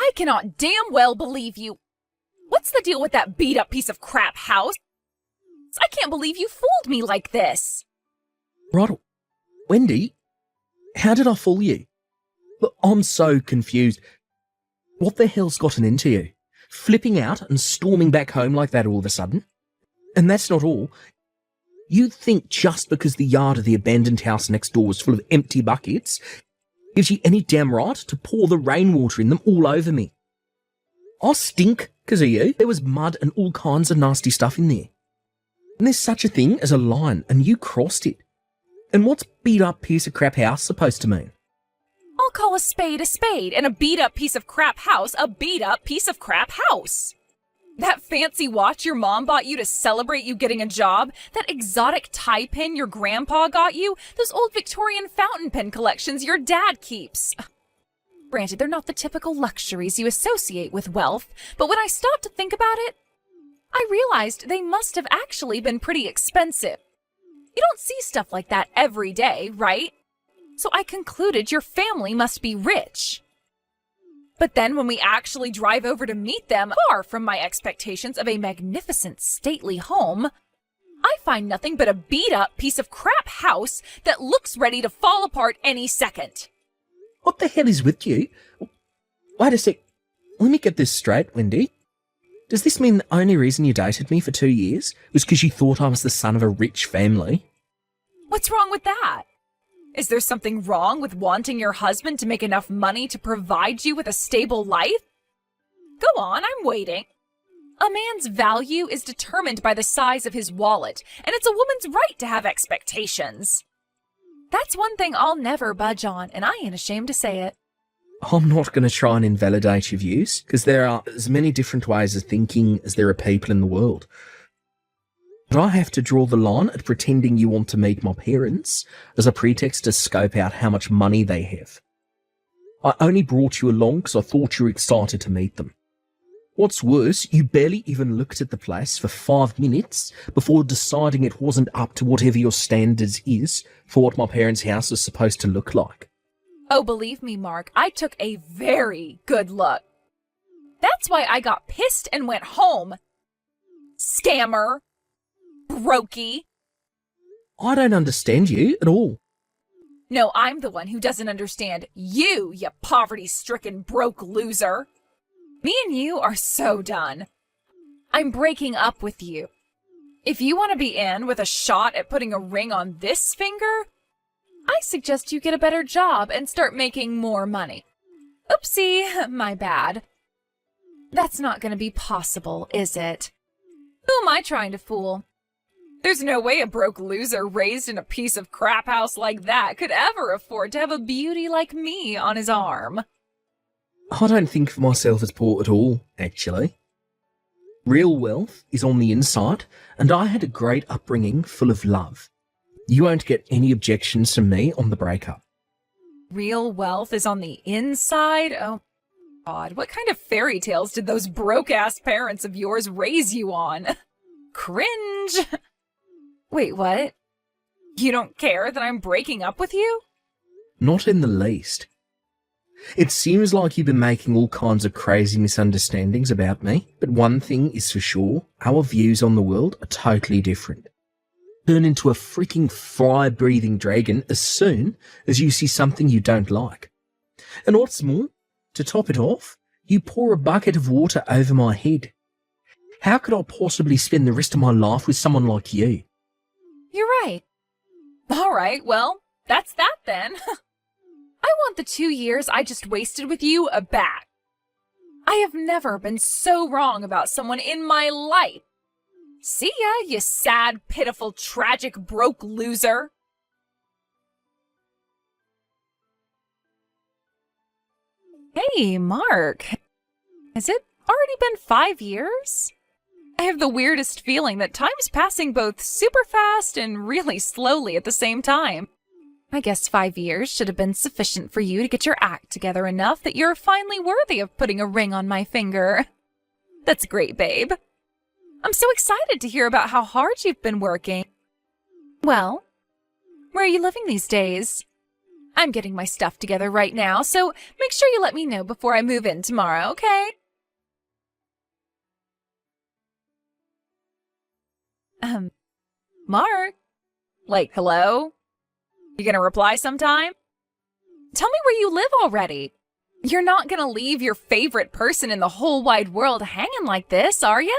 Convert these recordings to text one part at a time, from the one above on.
I cannot damn well believe you. What's the deal with that beat-up piece of crap house? I can't believe you fooled me like this. Right, Wendy, how did I fool you? Look, I'm so confused. What the hell's gotten into you? Flipping out and storming back home like that all of a sudden? And that's not all. You think just because the yard of the abandoned house next door was full of empty buckets gives you any damn right to pour the rainwater in them all over me? I stink because of you. There was mud and all kinds of nasty stuff in there. And there's such a thing as a line, and you crossed it. And what's beat-up piece of crap house supposed to mean? I'll call a spade, and a beat-up piece of crap house a beat-up piece of crap house. That fancy watch your mom bought you to celebrate you getting a job, that exotic tie pin your grandpa got you, those old Victorian fountain pen collections your dad keeps. Granted, they're not the typical luxuries you associate with wealth, but when I stopped to think about it, I realized they must have actually been pretty expensive. You don't see stuff like that every day, right? So I concluded your family must be rich. But then when we actually drive over to meet them, far from my expectations of a magnificent, stately home, I find nothing but a beat-up piece of crap house that looks ready to fall apart any second. What the hell is with you? Wait a sec. Let me get this straight, Wendy. Does this mean the only reason you dated me for 2 years was because you thought I was the son of a rich family? What's wrong with that? Is there something wrong with wanting your husband to make enough money to provide you with a stable life? Go on, I'm waiting. A man's value is determined by the size of his wallet, and it's a woman's right to have expectations. That's one thing I'll never budge on, and I ain't ashamed to say it. I'm not going to try and invalidate your views, because there are as many different ways of thinking as there are people in the world. But I have to draw the line at pretending you want to meet my parents as a pretext to scope out how much money they have. I only brought you along because I thought you were excited to meet them. What's worse, you barely even looked at the place for 5 minutes before deciding it wasn't up to whatever your standards is for what my parents' house is supposed to look like. Oh, believe me, Mark, I took a very good look. That's why I got pissed and went home. Scammer. Brokey. I don't understand you at all. No, I'm the one who doesn't understand you poverty-stricken broke loser. Me and you are so done. I'm breaking up with you. If you want to be in with a shot at putting a ring on this finger, I suggest you get a better job and start making more money. Oopsie, my bad. That's not going to be possible, is it? Who am I trying to fool? There's no way a broke loser raised in a piece of crap house like that could ever afford to have a beauty like me on his arm. I don't think of myself as poor at all, actually. Real wealth is on the inside, and I had a great upbringing full of love. You won't get any objections from me on the breakup. Real wealth is on the inside? Oh, God, what kind of fairy tales did those broke-ass parents of yours raise you on? Cringe! Wait, what? You don't care that I'm breaking up with you? Not in the least. It seems like you've been making all kinds of crazy misunderstandings about me, but one thing is for sure, our views on the world are totally different. Turn into a freaking fire-breathing dragon as soon as you see something you don't like. And what's more, to top it off, you pour a bucket of water over my head. How could I possibly spend the rest of my life with someone like you? You're right. All right, well, that's that then. I want the 2 years I just wasted with you back. I have never been so wrong about someone in my life. See ya, you sad, pitiful, tragic, broke loser. Hey, Mark. Has it already been 5 years? I have the weirdest feeling that time's passing both super fast and really slowly at the same time. I guess 5 years should have been sufficient for you to get your act together enough that you're finally worthy of putting a ring on my finger. That's great, babe. I'm so excited to hear about how hard you've been working. Well, where are you living these days? I'm getting my stuff together right now, so make sure you let me know before I move in tomorrow, okay? Mark? Like, hello? You gonna reply sometime? Tell me where you live already. You're not gonna leave your favorite person in the whole wide world hanging like this, are ya?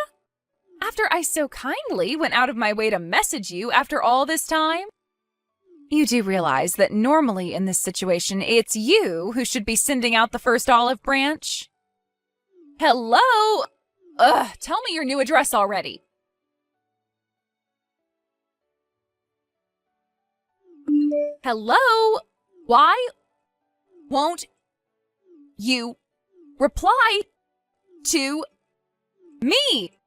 After I so kindly went out of my way to message you after all this time? You do realize that normally in this situation, it's you who should be sending out the first olive branch? Hello? Ugh, tell me your new address already. Hello? Why won't you reply to me?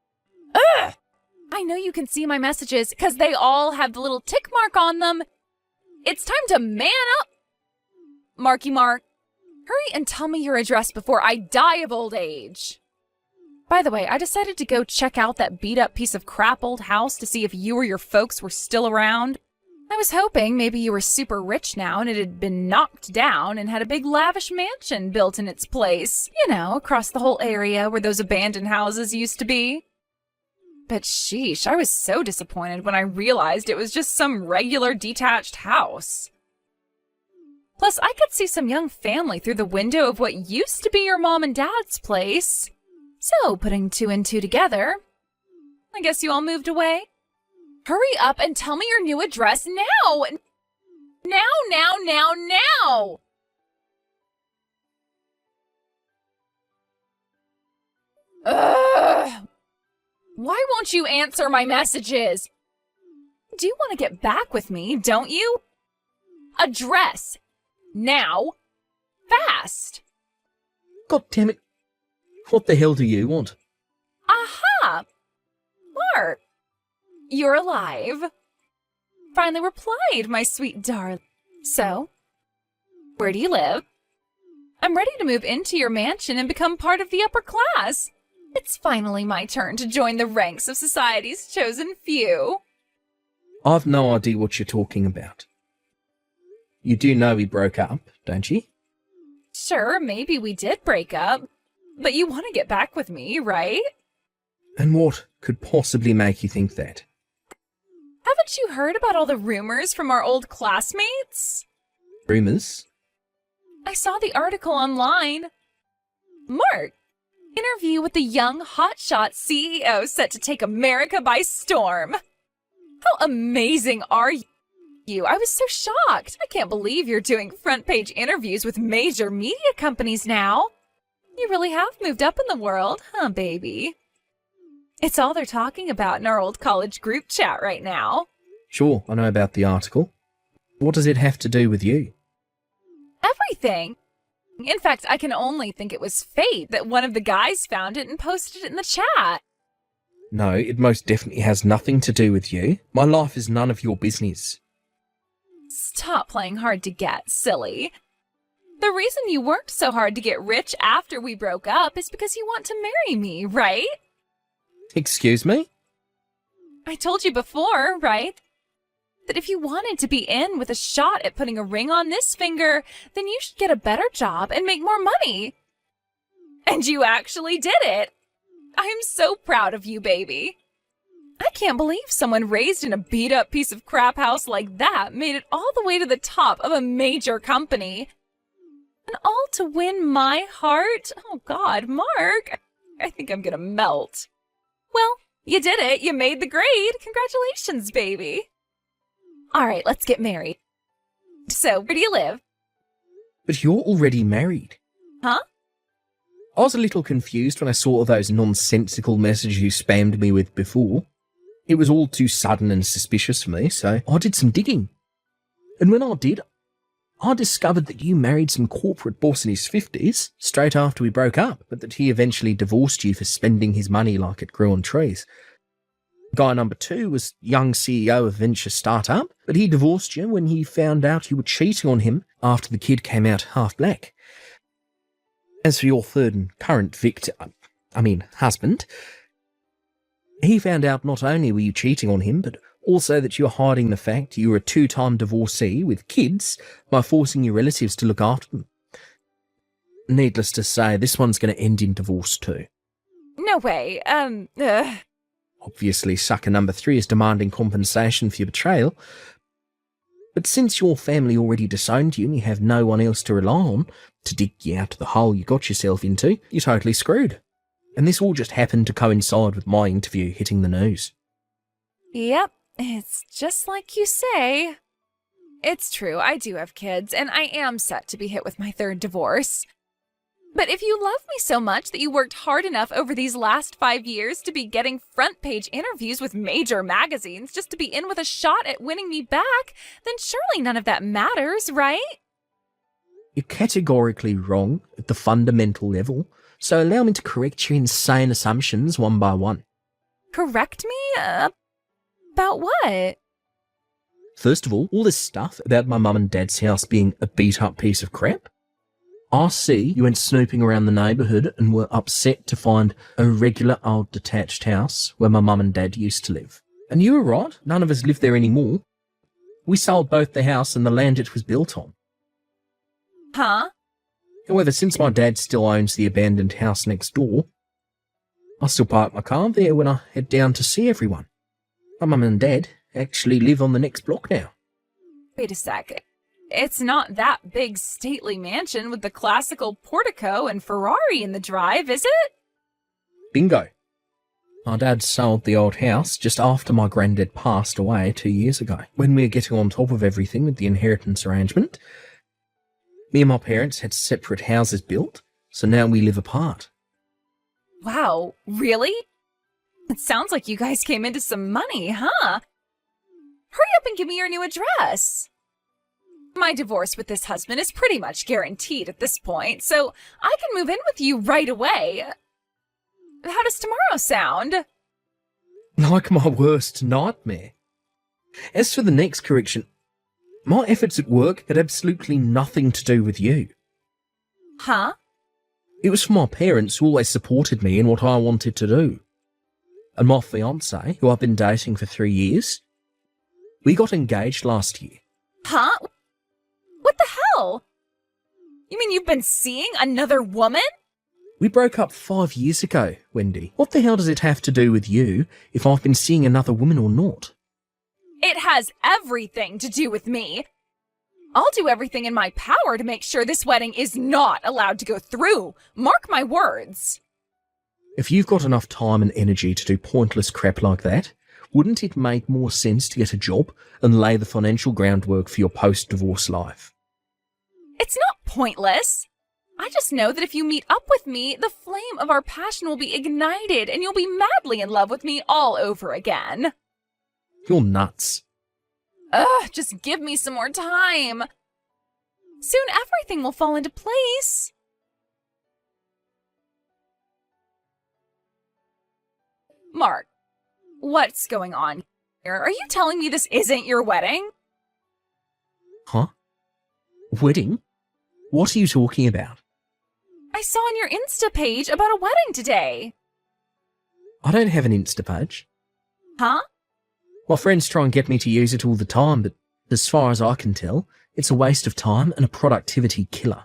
Ugh! I know you can see my messages because they all have the little tick mark on them. It's time to man up. Marky Mark, hurry and tell me your address before I die of old age. By the way, I decided to go check out that beat-up piece of crap old house to see if you or your folks were still around. I was hoping maybe you were super rich now and it had been knocked down and had a big lavish mansion built in its place, you know, across the whole area where those abandoned houses used to be. But sheesh, I was so disappointed when I realized it was just some regular detached house. Plus, I could see some young family through the window of what used to be your mom and dad's place. So, putting two and two together, I guess you all moved away? Hurry up and tell me your new address now! Now! Ugh! Why won't you answer my messages? You do want to get back with me, don't you? Address! Now! Fast! God damn it. What the hell do you want? Aha! Mark! You're alive. Finally replied, my sweet darling. So, where do you live? I'm ready to move into your mansion and become part of the upper class. It's finally my turn to join the ranks of society's chosen few. I've no idea what you're talking about. You do know we broke up, don't you? Sure, maybe we did break up, but you want to get back with me, right? And what could possibly make you think that? Haven't you heard about all the rumors from our old classmates? Rumours? I saw the article online. Mark, interview with the young hotshot CEO set to take America by storm. How amazing are you? I was so shocked. I can't believe you're doing front page interviews with major media companies now. You really have moved up in the world, huh, baby? It's all they're talking about in our old college group chat right now. Sure, I know about the article. What does it have to do with you? Everything. In fact, I can only think it was fate that one of the guys found it and posted it in the chat. No, it most definitely has nothing to do with you. My life is none of your business. Stop playing hard to get, silly. The reason you worked so hard to get rich after we broke up is because you want to marry me, right? Excuse me? I told you before, right? That if you wanted to be in with a shot at putting a ring on this finger, then you should get a better job and make more money. And you actually did it. I am so proud of you, baby. I can't believe someone raised in a beat-up piece of crap house like that made it all the way to the top of a major company. And all to win my heart? Oh, God, Mark. I think I'm gonna melt. Well, you did it. You made the grade. Congratulations, baby. All right, let's get married. So, where do you live? But you're already married. Huh? I was a little confused when I saw those nonsensical messages you spammed me with before. It was all too sudden and suspicious for me, so I did some digging. And when I did, I discovered that you married some corporate boss in his 50s, straight after we broke up, but that he eventually divorced you for spending his money like it grew on trees. Guy number 2 was young CEO of venture startup, but he divorced you when he found out you were cheating on him after the kid came out half black. As for your third and current husband, he found out not only were you cheating on him, but Also that you're hiding the fact you were a 2-time divorcee with kids by forcing your relatives to look after them. Needless to say, this one's going to end in divorce too. No way. Obviously, sucker number 3 is demanding compensation for your betrayal. But since your family already disowned you and you have no one else to rely on to dig you out of the hole you got yourself into, you're totally screwed. And this all just happened to coincide with my interview hitting the news. Yep, it's just like you say. It's true, I do have kids, and I am set to be hit with my 3rd divorce. But if you love me so much that you worked hard enough over these last 5 years to be getting front-page interviews with major magazines just to be in with a shot at winning me back, then surely none of that matters, right? You're categorically wrong at the fundamental level, so allow me to correct your insane assumptions one by one. Correct me? About what? First of all this stuff about my mum and dad's house being a beat-up piece of crap. I see you went snooping around the neighbourhood and were upset to find a regular old detached house where my mum and dad used to live. And you were right, none of us live there anymore. We sold both the house and the land it was built on. Huh? However, since my dad still owns the abandoned house next door, I still park my car there when I head down to see everyone. My mum and dad actually live on the next block now. Wait a sec. It's not that big stately mansion with the classical portico and Ferrari in the drive, is it? Bingo. My dad sold the old house just after my granddad passed away 2 years ago. When we were getting on top of everything with the inheritance arrangement, me and my parents had separate houses built, so now we live apart. Wow, really? It sounds like you guys came into some money, huh? Hurry up and give me your new address. My divorce with this husband is pretty much guaranteed at this point, so I can move in with you right away. How does tomorrow sound? Like my worst nightmare. As for the next correction, my efforts at work had absolutely nothing to do with you. Huh? It was for my parents who always supported me in what I wanted to do. And my fiancé, who I've been dating for 3 years, we got engaged last year. Huh? What the hell? You mean you've been seeing another woman? We broke up 5 years ago, Wendy. What the hell does it have to do with you if I've been seeing another woman or not? It has everything to do with me. I'll do everything in my power to make sure this wedding is not allowed to go through. Mark my words. If you've got enough time and energy to do pointless crap like that, wouldn't it make more sense to get a job and lay the financial groundwork for your post-divorce life? It's not pointless. I just know that if you meet up with me, the flame of our passion will be ignited and you'll be madly in love with me all over again. You're nuts. Ugh, just give me some more time. Soon everything will fall into place. Mark, what's going on here? Are you telling me this isn't your wedding? Huh? Wedding? What are you talking about? I saw on your Insta page about a wedding today. I don't have an Insta page. Huh? My friends try and get me to use it all the time, but as far as I can tell, it's a waste of time and a productivity killer.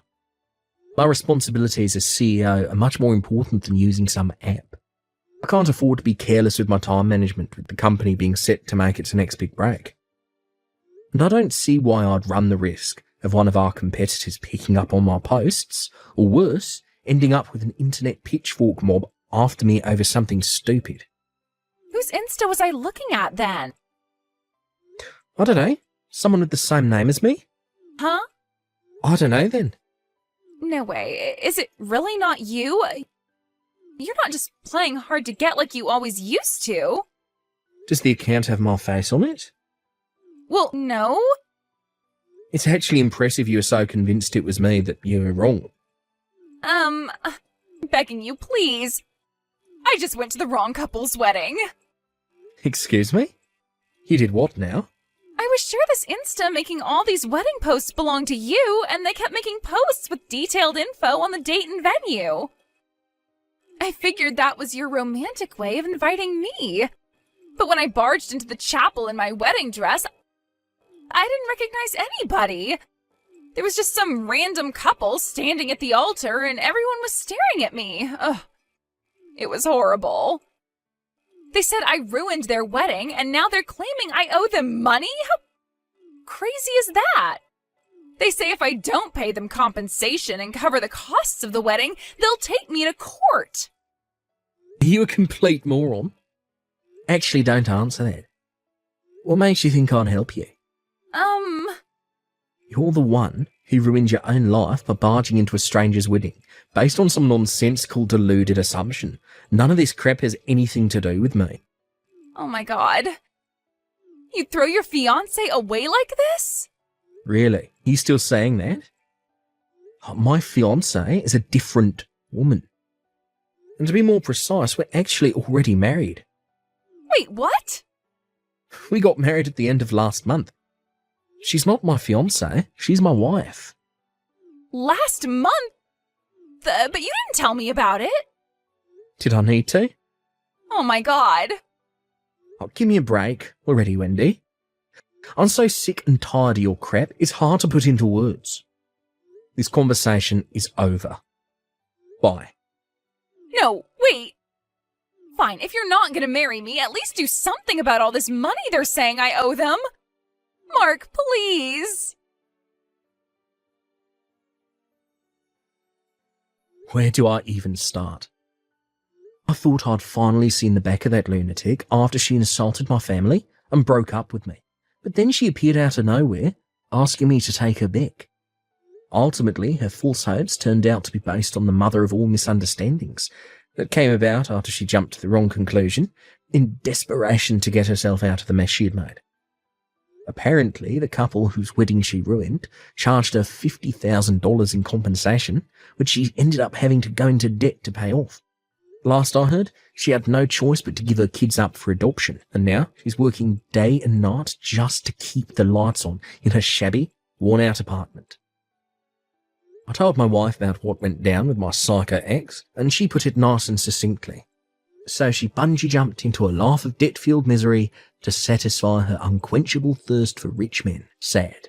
My responsibilities as CEO are much more important than using some app. I can't afford to be careless with my time management with the company being set to make its next big break. And I don't see why I'd run the risk of one of our competitors picking up on my posts, or worse, ending up with an internet pitchfork mob after me over something stupid. Whose Insta was I looking at then? I don't know. Someone with the same name as me? Huh? I don't know then. No way. Is it really not you? You're not just playing hard to get like you always used to. Does the account have my face on it? Well, no. It's actually impressive you were so convinced it was me that you were wrong. Begging you, please. I just went to the wrong couple's wedding. Excuse me? You did what now? I was sure this Insta making all these wedding posts belonged to you, and they kept making posts with detailed info on the date and venue. I figured that was your romantic way of inviting me. But when I barged into the chapel in my wedding dress, I didn't recognize anybody. There was just some random couple standing at the altar and everyone was staring at me. Ugh. It was horrible. They said I ruined their wedding and now they're claiming I owe them money? How crazy is that? They say if I don't pay them compensation and cover the costs of the wedding, they'll take me to court. Are you a complete moron? Actually, don't answer that. What makes you think I'd help you? You're the one who ruined your own life by barging into a stranger's wedding, based on some nonsensical, deluded assumption. None of this crap has anything to do with me. Oh my God. You'd throw your fiancé away like this? Really? You still saying that? Oh, my fiancée is a different woman. And to be more precise, we're actually already married. Wait, what? We got married at the end of last month. She's not my fiancée, she's my wife. Last month? But you didn't tell me about it. Did I need to? Oh my God. Oh, give me a break already, Wendy. I'm so sick and tired of your crap, it's hard to put into words. This conversation is over. Bye. No, wait. Fine, if you're not gonna marry me, at least do something about all this money they're saying I owe them. Mark, please. Where do I even start? I thought I'd finally seen the back of that lunatic after she insulted my family and broke up with me. But then she appeared out of nowhere, asking me to take her back. Ultimately, her false hopes turned out to be based on the mother of all misunderstandings that came about after she jumped to the wrong conclusion in desperation to get herself out of the mess she had made. Apparently, the couple whose wedding she ruined charged her $50,000 in compensation, which she ended up having to go into debt to pay off. Last I heard, she had no choice but to give her kids up for adoption, and now she's working day and night just to keep the lights on in her shabby, worn-out apartment. I told my wife about what went down with my psycho ex, and she put it nice and succinctly. So she bungee jumped into a life of debt-filled misery to satisfy her unquenchable thirst for rich men. Sad.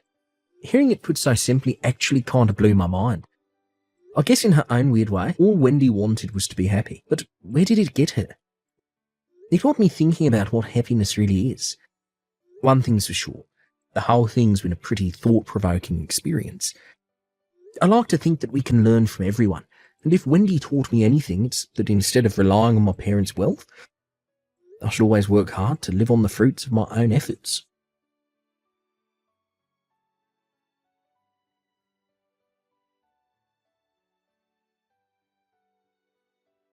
Hearing it put so simply actually kind of blew my mind. I guess in her own weird way, all Wendy wanted was to be happy. But where did it get her? It got me thinking about what happiness really is. One thing's for sure, the whole thing's been a pretty thought-provoking experience. I like to think that we can learn from everyone, and if Wendy taught me anything, it's that instead of relying on my parents' wealth, I should always work hard to live on the fruits of my own efforts.